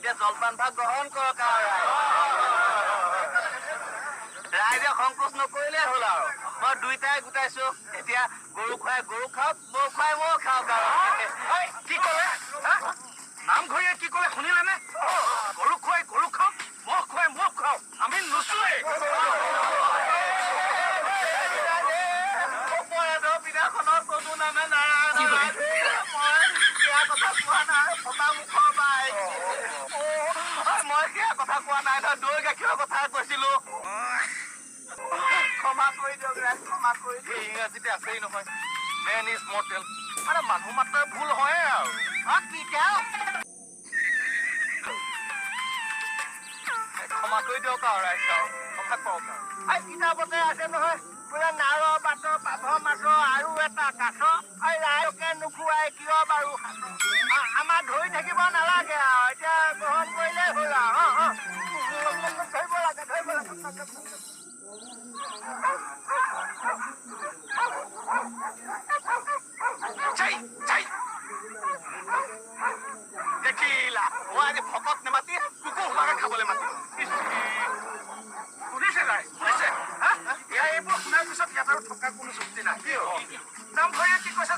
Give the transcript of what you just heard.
এতিয়া জলপান ভাগ গ্ৰহণ কৰক আৰু ৰাইজে সংকোচ নকৰিলে হ'ল আৰু মই দুইটাই গোটাইছো এতিয়া গৰু খুৱাই গৰু খাওক মৌ খুৱাই মৌ খাওক আৰু কি ক'লে নামঘৰীয়ে কি ক'লে শুনিলেনে গৰু খুৱাই গৰু খাওক মহ খুৱাই মহ খাওক আমি নুচোৱেই বিনাখনৰ কোনো নামে নাৰায়ণ মই সেয়া কথা কোৱা নাই পতা মুখৰ বাই মই সেয়া কথা কোৱা নাই নহয় দৈ গাখীৰৰ কথা কৈছিলো ক্ষমা কৰি দিয়ক ৰাইজ ক্ষমা কৰি দিয়ক ইংৰাজীতে আছেই নহয় মেন ইজ মৰ্টেল মানে মানুহ মাত্ৰাৰ ভুল হয়ে আৰু কি তেওঁ ক্ষমা কৰি দিয়ক আৰু ৰাইজ আৰু কথা কওক আৰু কিতাপতে আছে নহয় বোলে নাৰ বাটৰ পাভ মাছৰ আৰু এটা কাছ ৰাইজকে নোখোৱাই কিয় বাৰু আমাৰ ধৰি থাকিব নালাগে আৰু এতিয়া গ্ৰহণ কৰিলেই হ'ল আৰু ধৰিব লাগে দেখিলা মই আজি ভকত নেমাতি কুকুৰ সোমাকে খাবলৈ মাতি শুনিছে ৰাইজ শুনিছে এইবোৰ শুনাৰ পিছত ইয়াত আৰু থকা কোনো চুক্তি নাই নামঘৰীয়া কি কৈছে